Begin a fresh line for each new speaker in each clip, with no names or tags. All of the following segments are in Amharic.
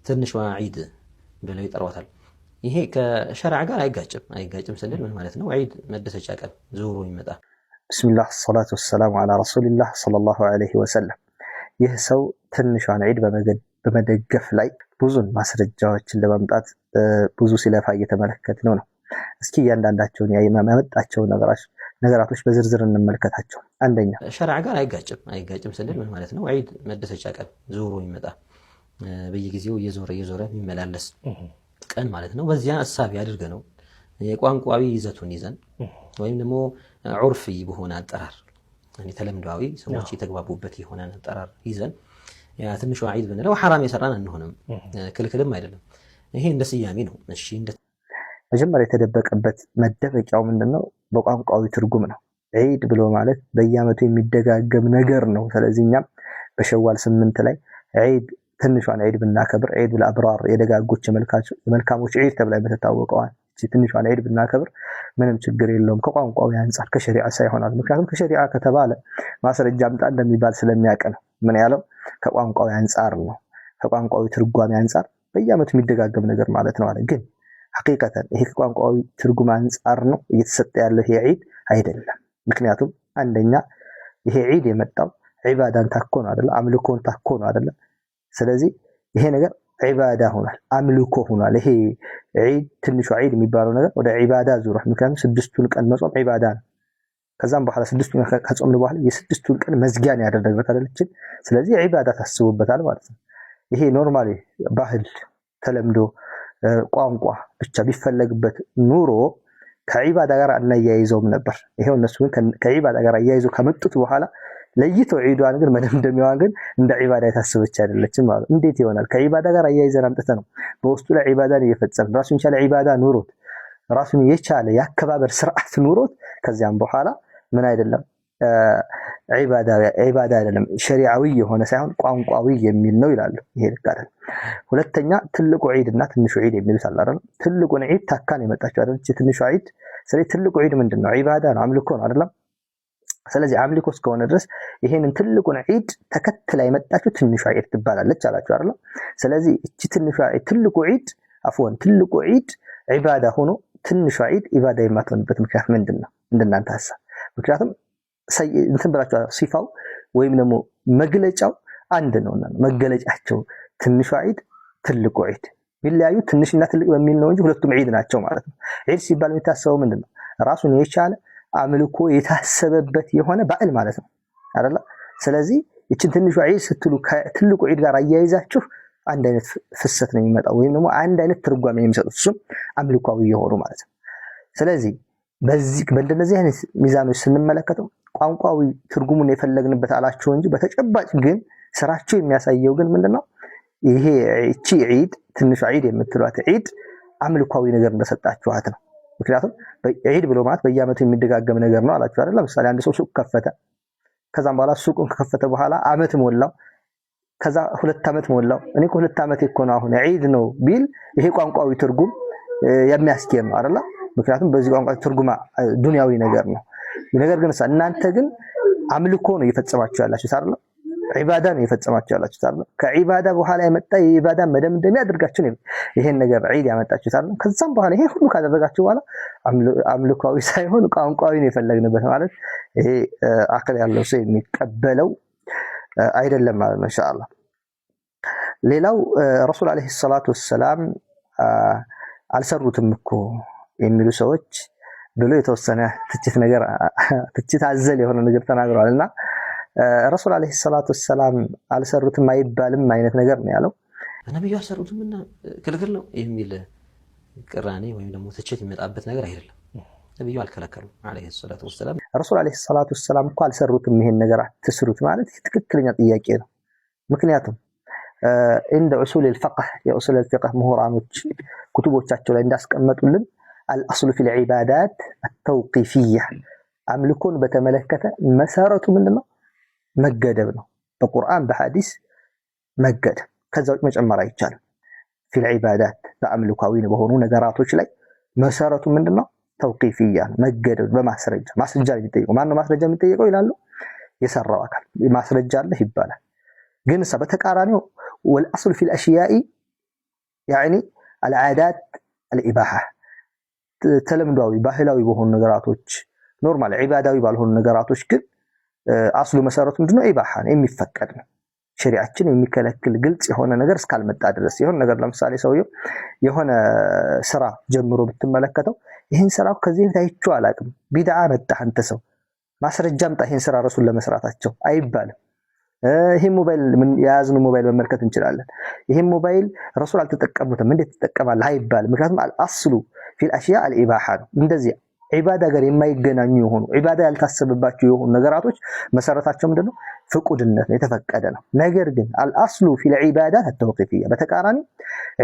ትንሿ ዒድ ብለው ይጠሯታል። ይሄ ከሸርዓ ጋር አይጋጭም ስንል ምን ማለት ነው? ዒድ መደሰቻ ቀን ዙሩ ይመጣ።
ቢስሚላህ ሰላቱ ወሰላሙ ዐላ ረሱሊላህ ሰለላሁ ዐለይሂ ወሰለም። ይህ ሰው ትንሿን ዒድ በመደገፍ ላይ ብዙን ማስረጃዎችን ለማምጣት ብዙ ሲለፋ እየተመለከትነው ነው። እስኪ እያንዳንዳቸውን ያመጣቸውን ነገራቶች በዝርዝር እንመልከታቸው። አንደኛ
ሸርዓ ጋር አይጋጭም ስንል ምን ማለት ነው? ዒድ መደሰቻ ቀን ዙሩ ይመጣ፣ በየጊዜው እየዞረ የሚመላለስ ቀን ማለት ነው። በዚያ እሳቢ አድርገ ነው የቋንቋዊ ይዘቱን ይዘን ወይም ደግሞ ዑርፊ በሆነ አጠራር ተለምዷዊ ሰዎች የተግባቡበት የሆነ አጠራር ይዘን ያ ትንሿ ዒድ ብንለው ሐራም የሰራን አንሆንም፣ ክልክልም አይደለም። ይሄ እንደ ስያሜ ነው። እሺ
መጀመሪያ የተደበቀበት መደበቂያው ምንድነው? በቋንቋዊ ትርጉም ነው። ዒድ ብሎ ማለት በየዓመቱ የሚደጋገም ነገር ነው። ስለዚህ እኛም በሸዋል 8 ላይ ዒድ ትንሿን ዒድ ብናከብር ዒድ አልአብራር የደጋጎች የመልካሞች ዒድ ተብላ የምትታወቀዋል ትንሿን ዒድ ብናከብር ምንም ችግር የለውም ከቋንቋዊ አንፃር ከሸሪዓ ሳይሆን። ምክንያቱም ከሸሪዓ ከተባለ ማስረጃ አምጣ እንደሚባል ስለሚያውቅ ነው። ምን ያለው ከቋንቋዊ አንፃር ነው። ከቋንቋዊ ትርጓሜ አንፃር በየዓመቱ የሚደጋገም ነገር ማለት ነው አለ። ግን ሐቂቀተን ይሄ ከቋንቋዊ ትርጉም አንፃር ነው እየተሰጠ ያለው ይሄ ዒድ አይደለም። ምክንያቱም አንደኛ ይሄ ዒድ የመጣው ዒባዳን ታኮ ነው አይደል? አምልኮን ታኮ ነው አይደል? ስለዚህ ይሄ ነገር ዒባዳ ሆኗል፣ አምልኮ ሆኗል። ይሄ ዒድ ትንሿ ዒድ የሚባለው ነገር ወደ ዒባዳ ዙሯል። ምክንያቱም 6ቱን ቀን መጾም ዒባዳ ነው። ከዛም በኋላ 6ቱን ከጾምን በኋላ የ6ቱን ቀን መዝጊያን ያደረግበት አይደለችን? ስለዚህ ዒባዳ ታስቡበታል ማለት ነው። ይሄ ኖርማሊ ባህል ተለምዶ ቋንቋ ብቻ ቢፈለግበት ኑሮ ከዒባዳ ጋር አናያይዘውም ነበር። ይሄው እነሱ ከዒባዳ ጋር አያይዘው ከመጡት በኋላ ለይተው ዒዷን ግን መደምደሚያዋን ግን እንደ ዒባዳ የታሰበች አይደለችም ማለት። እንዴት ይሆናል? ከዒባዳ ጋር አያይዘን አምጥተን ነው በውስጡ ላይ ዒባዳን እየፈጸምን ራሱን የቻለ ዒባዳ ኑሮት ራሱን የቻለ የአከባበር ስርዓት ኑሮት ከዚያም በኋላ ምን አይደለም ዒባዳ አይደለም ሸሪዓዊ የሆነ ሳይሆን ቋንቋዊ የሚል ነው ይላሉ። ይሄ ልክ አይደለም። ሁለተኛ ትልቁ ዒድ እና ትንሹ ዒድ የሚሉት አለ አይደል? ትልቁን ዒድ ታካን የመጣችው አይደል? ትንሹ ዒድ ስለዚህ ትልቁ ዒድ ምንድነው? ዒባዳ ነው፣ አምልኮ ነው አይደለም? ስለዚህ አምልኮ እስከሆነ ድረስ ይሄንን ትልቁን ዒድ ተከትላ የመጣችው ትንሿ ዒድ ትባላለች አላችሁ አይደል? ስለዚህ እቺ ትንሿ ዒድ ትልቁ ዒድ ዒባዳ ሆኖ ትንሿ ዒድ ኢባዳ የማትሆንበት ምክንያት ምንድነው? እንደናንተ ሐሳብ። ምክንያቱም እንትን ብላችሁ ሲፋው ወይም ደግሞ መግለጫው አንድ ነውና መገለጫቸው ትንሿ ዒድ ትልቁ ዒድ ቢለያዩ ትንሽና ትልቅ በሚል ነው እንጂ ሁለቱም ዒድ ናቸው ማለት ነው። ዒድ ሲባል የሚታሰበው ምንድነው? ራሱን የቻለ አምልኮ የታሰበበት የሆነ በዓል ማለት ነው አይደል? ስለዚህ እቺን ትንሿ ዒድ ስትሉ ከትልቁ ዒድ ጋር አያይዛችሁ አንድ አይነት ፍሰት ነው የሚመጣው ወይም ደግሞ አንድ አይነት ትርጓሜ የሚሰጡት እሱም አምልኮዊ የሆኑ ማለት ነው። ስለዚህ በእንደነዚህ አይነት ሚዛኖች ስንመለከተው ቋንቋዊ ትርጉሙን የፈለግንበት አላችሁ እንጂ በተጨባጭ ግን ስራቸው የሚያሳየው ግን ምንድነው? ይሄ እቺ ዒድ ትንሿ ዒድ የምትሏት ዒድ አምልኮዊ ነገር እንደሰጣችኋት ነው። ምክንያቱም ዒድ ብሎ ማለት በየዓመቱ የሚደጋገም ነገር ነው አላችሁ አይደል? ለምሳሌ አንድ ሰው ሱቅ ከፈተ። ከዛም በኋላ ሱቁን ከከፈተ በኋላ ዓመት ሞላው፣ ከዛ 2 ዓመት ሞላው። እኔ እኮ 2 ዓመት እኮ ነው አሁን ዒድ ነው ቢል ይሄ ቋንቋዊ ትርጉም የሚያስኬድ ነው አይደል? ምክንያቱም በዚህ ቋንቋ ትርጉማ ዱንያዊ ነገር ነው። ነገር ግን እናንተ ግን አምልኮ ነው እየፈጸማችሁ ያላችሁት አይደል? ዒባዳ ነው እየፈጸማችሁ ያላችሁት አይደል? ከዒባዳ በኋላ የመጣ የዒባዳ መደምደሚያ አድርጋችሁ ነው ይሄን ነገር ዒድ ያመጣችሁት አይደል? ከዛም በኋላ ይሄ ሁሉ ካደረጋችሁ በኋላ አምልኮዊ ሳይሆን ቋንቋዊ ነው የፈለግንበት ማለት ይሄ አክል ያለው ሰው የሚቀበለው አይደለም ማለት ነው ኢንሻአላህ። ሌላው ረሱል አለይሂ ሰላቱ ወሰላም አልሰሩትም እኮ የሚሉ ሰዎች ብሎ የተወሰነ ትችት አዘል የሆነ ነገር ተናግረዋልና ረሱል አለይሂ ሰላቱ ወሰላም አልሰሩትም አይባልም አይነት ነገር ነው ያለው።
ነብዩ አልሰሩትምና ክልክል ነው የሚል ቅራኔ ወይም ደግሞ ትችት የሚመጣበት ነገር አይደለም። ነብዩ አልከለከሉም አለይሂ ሰላቱ ወሰላም።
ረሱል አለይሂ ሰላቱ ወሰላም እኮ አልሰሩትም ይሄን ነገር አትስሩት ማለት ትክክለኛ ጥያቄ ነው። ምክንያቱም እንደ ኡሱል الفقه የኡሱል الفقه ምሁራኖች ኩቱቦቻቸው ላይ እንዳስቀመጡልን الأصل في العبادات التوقيفية አምልኮን በተመለከተ መሰረቱ ምንድነው? መገደብ ነው። በቁርአን በሐዲስ መገደብ፣ ከዛ ውጭ መጨመር አይቻልም። في العبادات በአምልኮዊ በሆኑ ነገራቶች ላይ መሰረቱ ምንድነው? ተውቂፊያ መገደብ በማስረጃ የሚጠይቀው ማን ነው? ማስረጃ የሚጠይቀው ይላሉ የሰራው አካል ማስረጃ አለ ይባላል። ግን በተቃራኒው والأصل في الأشياء يعني العادات الإباحة ተለምዷዊ ባህላዊ በሆኑ ነገራቶች ኖርማል ዒባዳዊ ባልሆኑ ነገራቶች ግን አስሉ መሰረቱ ምንድነው ኢባሃ ነው የሚፈቀድ ነው ሸሪዓችን የሚከለክል ግልጽ የሆነ ነገር እስካልመጣ ድረስ የሆነ ነገር ለምሳሌ ሰውየው የሆነ ስራ ጀምሮ ብትመለከተው ይሄን ስራው ከዚህ ታይቹ አላቅም ቢድዓ መጣ አንተ ሰው ማስረጃም ጣ ይሄን ስራ ረሱል ለመስራታቸው አይባልም ይሄ ሞባይል ምን ያዝኑ ሞባይል መመልከት እንችላለን ይሄ ሞባይል ረሱል አልተጠቀሙትም እንዴት ተጠቀማለህ አይባልም ምክንያቱም አልአስሉ في الاشياء الاباحه እንደዚህ ዒባዳ ጋር የማይገናኙ የሆኑ ዒባዳ ያልታሰበባቸው የሆኑ ነገራቶች መሰረታቸው ምንድነው ፍቁድነት ነው የተፈቀደ ነው ነገር ግን አልአስሉ في العبادات التوقيفيه በተቃራኒ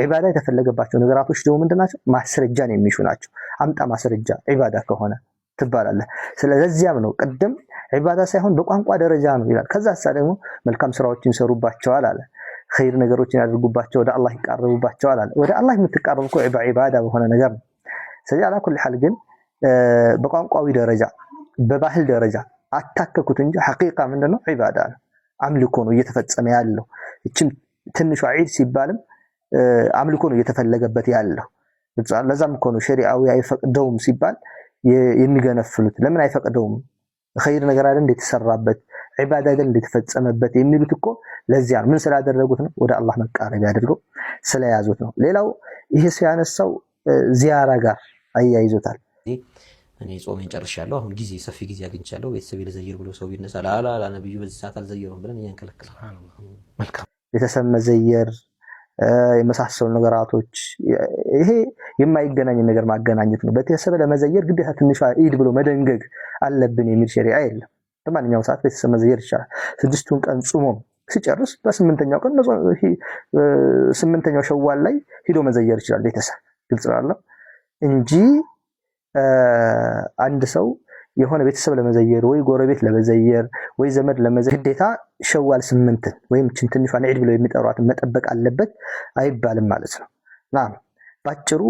ዒባዳ የተፈለገባቸው ነገራቶች ደግሞ ምንድናቸው ማስረጃን የሚሹ ናቸው አምጣ ማስረጃ ዒባዳ ከሆነ ትባላለህ ስለዚህም ነው ቀደም ዒባዳ ሳይሆን በቋንቋ ደረጃ ነው ይላል ከዛሳ ደግሞ መልካም ስራዎችን ሰሩባቸዋል አለ ኸይር ነገሮችን ያድርጉባቸው ወደ አላህ ይቃረቡባቸዋል አለ ወደ አላህ የምትቃረቡ እኮ ዒባዳ በሆነ ነገር ስለዚህ على كل حال ግን በቋንቋዊ ደረጃ በባህል ደረጃ አታከኩት እንጂ ሐቂቃ ምንድነው ዒባዳ ነው አምልኮ ነው እየተፈጸመ ያለው እቺም ትንሹ ዒድ ሲባልም አምልኮ ነው እየተፈለገበት ያለው ለዛም እኮ ነው ሸሪዓዊ አይፈቅደውም ሲባል የሚገነፍሉት ለምን አይፈቅደውም ኸይር ነገር አይደል እንደተሰራበት ዒባዳ ግን እንደተፈጸመበት የሚሉት እኮ ለዚያ ምን ስላደረጉት ነው ወደ አላህ መቃረብ ያደርገው ስለያዙት ነው ሌላው ይሄ ሲያነሳው ዚያራ ጋር አያይዞታል
እኔ ጾሜን ጨርሻለሁ አሁን ጊዜ ሰፊ ጊዜ አግኝቻለሁ ቤተሰብ ለዘይር ብሎ ሰው ቢነሳ ላላ ነብዩ በዚህ ሰዓት አልዘየሩም ብለን ያንከለከለ መልካም
ቤተሰብ መዘየር የመሳሰሉ ነገራቶች ይሄ የማይገናኝ ነገር ማገናኘት ነው ቤተሰብ ለመዘየር ግዴታ ትንሽ ኢድ ብሎ መደንገግ አለብን የሚል ሸሪዓ የለም በማንኛውም ሰዓት ቤተሰብ መዘየር ይችላል ስድስቱን ቀን ጾሞ ሲጨርስ በስምንተኛው ቀን ስምንተኛው ሸዋል ላይ ሄዶ መዘየር ይችላል ቤተሰብ ግልጽ ነው እንጂ አንድ ሰው የሆነ ቤተሰብ ለመዘየር ወይ ጎረቤት ለመዘየር ወይ ዘመድ ለመዘየር ግዴታ ሸዋል 8 ወይም ትንሿን ዒድ ብለው የሚጠሯትን መጠበቅ አለበት አይባልም ማለት ነው ናም ባጭሩ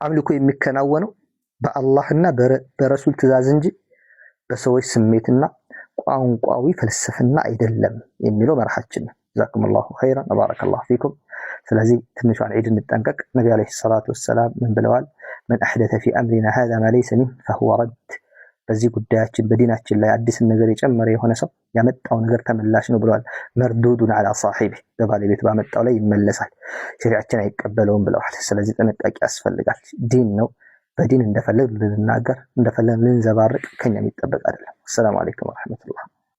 አምልኮ የሚከናወነው በአላህና በረሱል ትእዛዝ እንጂ በሰዎች ስሜትና ቋንቋዊ ፍልስፍና አይደለም የሚለው መርሐችን ነው ጀዛኩሙላሁ ኸይራን ወባረከላሁ ፊኩም ስለዚህ ትንሿን ዒድ እንጠንቀቅ ነብዩ አለይሂ ሰላቱ ወሰለም ምን ብለዋል من احدث في امرنا هذا ما ليس منه فهو رد በዚህ ጉዳያችን በዲናችን ላይ አዲስ ነገር የጨመረ የሆነ ሰው ያመጣው ነገር ተመላሽ ነው ብለዋል መርዱዱን على صاحبه በባለቤት ባመጣው ላይ ይመለሳል ሸሪዓችን አይቀበለውም ብለዋል ስለዚህ ጥንቃቄ ያስፈልጋል ዲን ነው በዲን እንደፈለግ ልንናገር እንደፈለግ ልንዘባርቅ ከኛ የሚጠበቅ አይደለም። ሰላም አለይኩም ወራህመቱላህ